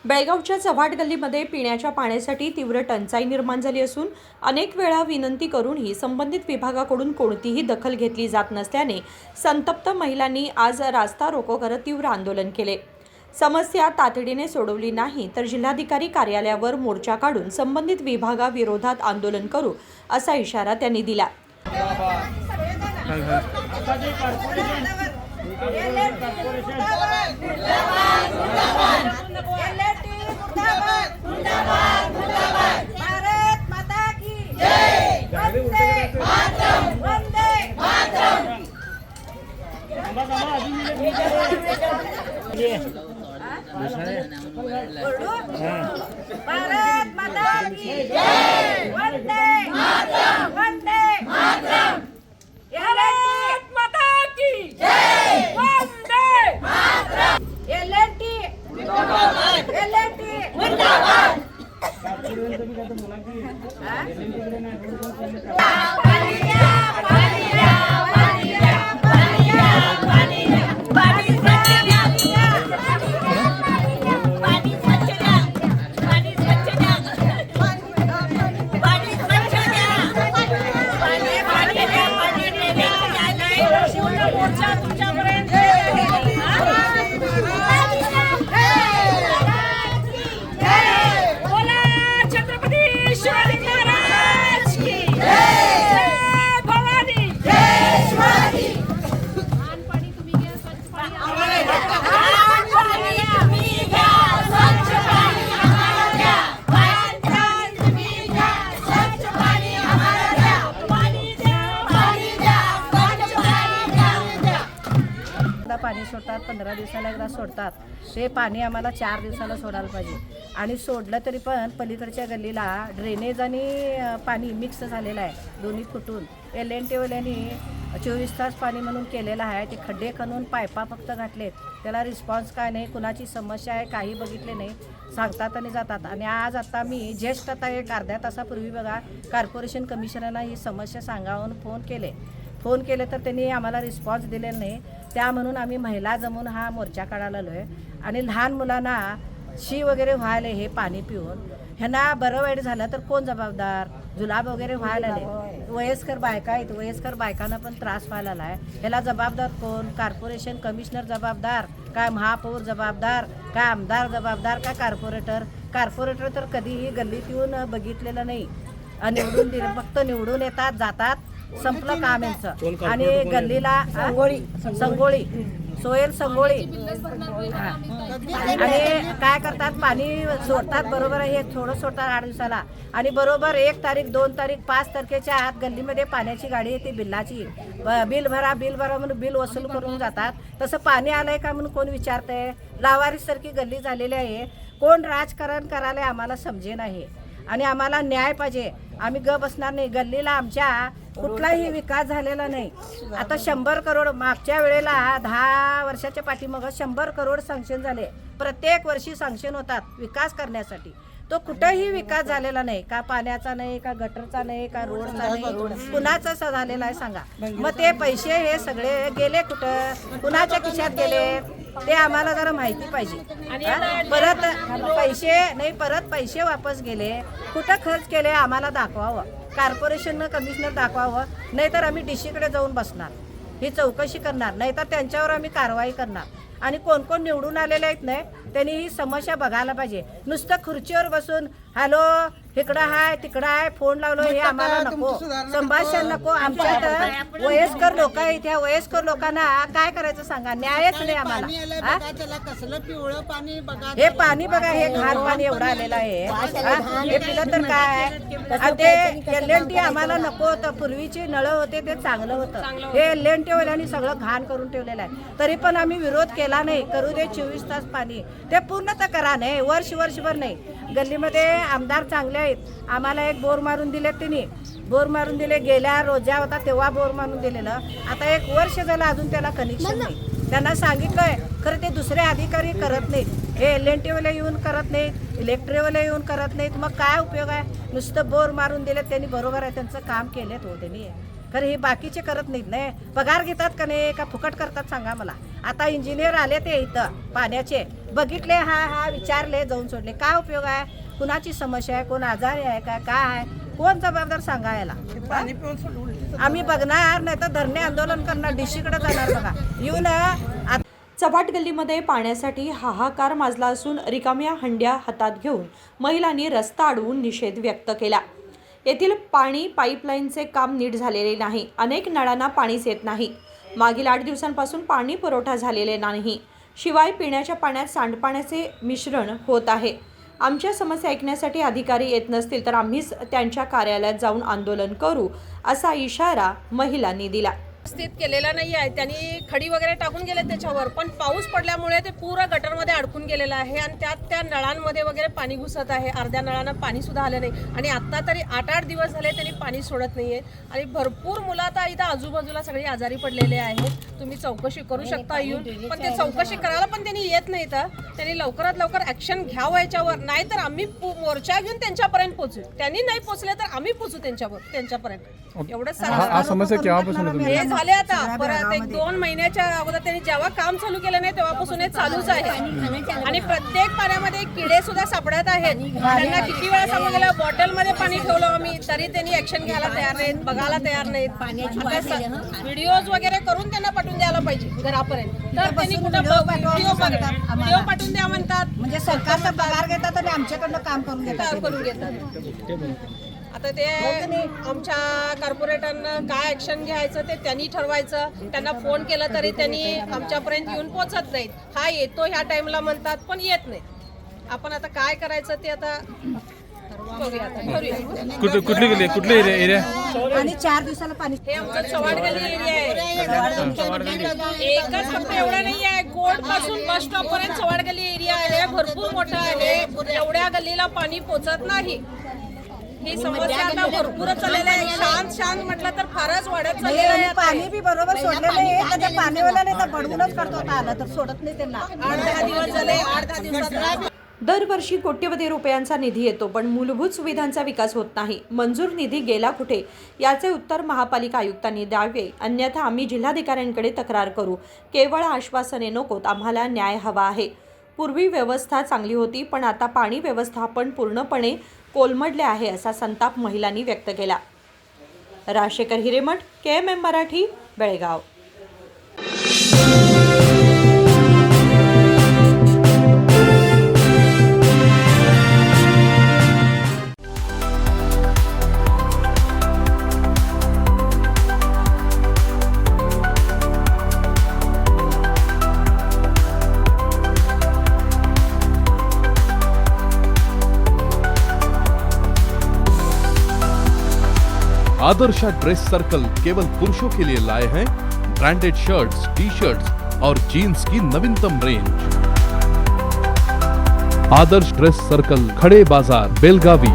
बेळगावच्या चव्हाट गल्लीमध्ये पिण्याच्या पाण्यासाठी तीव्र टंचाई निर्माण झाली असून अनेक वेळा विनंती करूनही संबंधित विभागाकडून कोणतीही दखल घेतली जात नसल्याने संतप्त महिलांनी आज रास्ता रोको करत तीव्र आंदोलन केले। समस्या तातडीने सोडवली नाही तर जिल्हाधिकारी कार्यालयावर मोर्चा काढून संबंधित विभागाविरोधात आंदोलन करू असा इशारा त्यांनी दिला। भारत माता की जय, वंदे मातरम, वंदे मातरम। भारत माता की जय, वंदे मातरम। एलएनटी जिंदाबाद, एलएनटी जिंदाबाद। पाणी सोडतात, 15 दिवसाला एकदा सोडतात। ते पाणी आम्हाला 4 दिवसाला सोडायला पाहिजे आणि सोडलं तरी पण पलीकडच्या गल्लीला ड्रेनेज आणि पाणी मिक्स झालेलं आहे, दोन्ही फुटून। एलएनटी वाल्यांनी 24 तास पाणी म्हणून केलेलं आहे, ते खड्डे खणून पायपा फक्त घातलेत, त्याला रिस्पॉन्स काय नाही, कुणाची समस्या आहे काही बघितले नाही, सांगतात आणि जातात। आणि आज आता मी ज्येष्ठ आता एक अर्ध्या तासापूर्वी बघा कॉर्पोरेशन कमिशनरना ही समस्या सांगावून फोन केले तर त्यांनी आम्हाला रिस्पॉन्स दिलेला नाही। त्या म्हणून आम्ही महिला जमून हा मोर्चा काढायला आलो आहे आणि लहान मुलांना शी वगैरे व्हायला हे पाणी पिऊन ह्यांना बरं वाईट झालं तर कोण जबाबदार? जुलाब वगैरे व्हायला आले, वयस्कर बायका आहेत, वयस्कर बायकांना पण त्रास व्हायला आला आहे। ह्याला जबाबदार कोण? कॉर्पोरेशन कमिशनर जबाबदार काय, महापौर जबाबदार काय, आमदार जबाबदार काय, कॉर्पोरेटर तर कधीही गल्लीत येऊन बघितलेलं नाही, निवडून दिले फक्त निवडून येतात जातात, संपलं काम यांचं। आणि गल्लीला संगोळी सोयल संगोळी आणि काय करतात, पाणी सोडतात, बरोबर आहे, हे थोडं सोडतात 8 दिवसाला आणि बरोबर 1 तारीख 2 तारीख 5 तारखेच्या आत गल्लीमध्ये पाण्याची गाडी येते, बिल्लाची बिल भरा म्हणून बिल वसूल करून जातात। तसं पाणी आलंय का म्हणून कोण विचारतंय? लावारीसारखी गल्ली झालेली आहे, कोण राजकारण करायला आम्हाला समजे नाही आणि आम्हाला न्याय पाहिजे। आम्ही बसणार नाही, गल्लीला आमच्या कुठलाही विकास झालेला नाही। आता 100 करोड मागच्या वेळेला 10 वर्षाच्या पाठीमागं 100 करोड सँक्शन झाले, प्रत्येक वर्षी सँक्शन होतात विकास करण्यासाठी, तो कुठेही विकास झालेला नाही, का पाण्याचा नाही, का गटरचा नाही, का रोडचा नाही, कुणाचाच झालेला आहे सांगा? मग ते पैसे हे सगळे गेले कुठं, कुणाच्या खिशात गेले ते आम्हाला जरा माहिती पाहिजे। परत पैसे वापस गेले, कुठं खर्च केले आम्हाला दाखवावं, कॉर्पोरेशननं कमिशनर दाखवावं, नाहीतर आम्ही डीसीकडे जाऊन बसणार, ही चौकशी करणार, नाहीतर त्यांच्यावर आम्ही कारवाई करणार। आणि कोण कोण निवडून आलेले आहेत नाही त्यांनी ही समस्या बघायला पाहिजे। नुसतं खुर्चीवर बसून हॅलो इकडं आहे तिकडं आहे फोन लावलो हे आम्हाला नको, संभाषण नको। आमच्यात वयस्कर लोक आहेत, ह्या वयस्कर लोकांना काय करायचं सांगा? न्यायच नाही आम्हाला। हे पाणी बघा, हे घाण पाणी एवढं आलेलं आहे, हे पिलं तर काय? ते एलएनटी आम्हाला नको होतं, पूर्वीची नळ होते ते चांगलं होतं, हे एलएनटी वाल्यांनी सगळं घाण करून ठेवलेलं आहे। तरी पण आम्ही विरोध केला नाही, करू दे 24 तास पाणी, ते पूर्ण तर करा नाही, वर्षभर नाही। गल्लीमध्ये आमदार चांगले आहेत, आम्हाला एक बोर मारून दिले, त्यांनी बोर मारून दिले, गेल्या रोजा होता तेव्हा बोर मारून दिलेलं, आता 1 वर्ष झालं अजून त्याला कनेक्शन नाही। त्यांना सांगितलंय खरं ते दुसरे अधिकारी करत नाहीत, हे एलएनटी वाले येऊन करत नाहीत, इलेक्ट्रिकवाले येऊन करत नाहीत, मग काय उपयोग आहे? नुसतं बोर मारून दिले त्यांनी, बरोबर आहे त्यांचं काम केलेत हो त्यांनी। खरं हे बाकीचे करत नाहीत नाही. पगार घेतात का नाही का फुकट करतात सांगा मला. आता इंजिनियर आले ते इथं पाण्याचे बघितले, हा विचारले, जाऊन सोडले. काय उपयोग आहे? कुणाची समस्या आहे, कोण आजारी आहे का काय आहे, कोण जबाबदार सांगा याला. आम्ही बघणार नाही तर धरणे आंदोलन करणार, डीसीकडे जाणार बघा येऊन. चव्हाट गल्लीमध्ये पाण्यासाठी हाहाकार माजला असून रिकाम्या हंड्या हातात घेऊन महिलांनी रस्ता अडवून निषेध व्यक्त केला. येथील पाणी पाईपलाईनचे काम नीट झालेले नाही. अनेक नळांना पाणीच येत नाही. मागील 8 दिवसांपासून पाणी पुरवठा झालेले नाही. शिवाय पिण्याच्या पाण्यात सांडपाण्याचे मिश्रण होत आहे. आमच्या समस्या ऐकण्यासाठी अधिकारी येत नसतील तर आम्हीच त्यांच्या कार्यालयात जाऊन आंदोलन करू असा इशारा महिलांनी दिला. व्यवस्थित केलेला नाही आहे. त्यांनी खडी वगैरे टाकून गेले त्याच्यावर, पण पाऊस पडल्यामुळे ते पुरं गटरमध्ये अडकून गेलेलं आहे आणि त्यात त्या नळांमध्ये वगैरे पाणी घुसत आहे. अर्ध्या नळांना पाणी सुद्धा आलं नाही आणि आत्ता तरी 8-8 दिवस झाले त्यांनी पाणी सोडत नाही आहे आणि भरपूर मुलं आता इथं आजूबाजूला सगळी आजारी पडलेले आहेत. तुम्ही चौकशी करू शकता येऊन, पण ते चौकशी करायला पण त्यांनी येत नाही. तर त्यांनी लवकरात लवकर ॲक्शन घ्यावं याच्यावर, नाही तर आम्ही मोर्चा घेऊन त्यांच्यापर्यंत पोहोचू. त्यांनी नाही पोहोचले तर आम्ही पोहोचू त्यांच्यापर्यंत. एवढंच सांगा. समस्या केव्हापासून हे झाले आता परत 1-2 महिन्याच्या अगोदर त्यांनी जेव्हा काम चालू केलं नाही तेव्हापासून हे चालूच आहे आणि प्रत्येक पाण्यामध्ये किडे सुद्धा सापडत आहेत. त्यांना किती वेळा सांगून गेलं, बॉटलमध्ये पाणी ठेवलं आम्ही तरी त्यांनी ऍक्शन घ्यायला तयार नाहीत, बघायला तयार नाहीत. व्हिडिओज वगैरे करून त्यांना पाठवून द्यायला पाहिजे घरापर्यंत. तर त्यांनी कुठं व्हिडिओ पाठवून द्या म्हणतात, म्हणजे सरकारचा पगार घेतात आणि आमच्याकडनं काम करून करून घेतात. आता ते आमच्या कॉर्पोरेटरनं काय ऍक्शन घ्यायचं ते त्यांनी ठरवायचं. त्यांना फोन केला तरी त्यांनी आमच्यापर्यंत येऊन पोहोचत नाहीत. हा येतो ह्या टाइमला म्हणतात पण येत नाही. आपण आता काय करायचं ते आता कुठली गल्ली, कुठले एरिया? आणि 4 दिवसाला पाणी. हे आमचं चव्हाट गल्ली एरिया आहे. एकच फक्त एवढा नाही आहे, कोर्ट पासून बस स्टॉप पर्यंत चव्हाट गल्ली एरिया आहे. भरपूर मोठा आहे. एवढ्या गल्लीला पाणी पोहोचत नाही. ही समस्या आता भरपूरच चाललेली आहे. शांत म्हटलं तर फारच वाढत चाललेलं आहे. पाणी बी बरोबर सोडले नाही. त्या पाणीवाला नाही तर बडवूनच करतो. आता आलं तर सोडत नाही त्यांना. 8-10 दिवस झाले. 8-10 दिवसात दरवर्षी कोट्यवधी रुपयांचा निधी येतो पण मूलभूत सुविधांचा विकास होत नाही. मंजूर निधी गेला कुठे याचे उत्तर महापालिका आयुक्तांनी द्यावे, अन्यथा आम्ही जिल्हाधिकाऱ्यांकडे तक्रार करू. केवळ आश्वासने नकोत, आम्हाला न्याय हवा आहे. पूर्वी व्यवस्था चांगली होती पण आता पाणी व्यवस्थापन पूर्णपणे कोलमडले आहे असा संताप महिलांनी व्यक्त केला. Rajshekhar Hiremath, KMM Marathi, Belgaum. Adarsha dress circle केवल पुरुषों के लिए लाए हैं ब्रांडेड शर्ट्स, टी-शर्ट्स और जीन्स की नवीनतम रेंज। आदर्श ड्रेस सर्कल, खड़े बाजार, बेलगावी।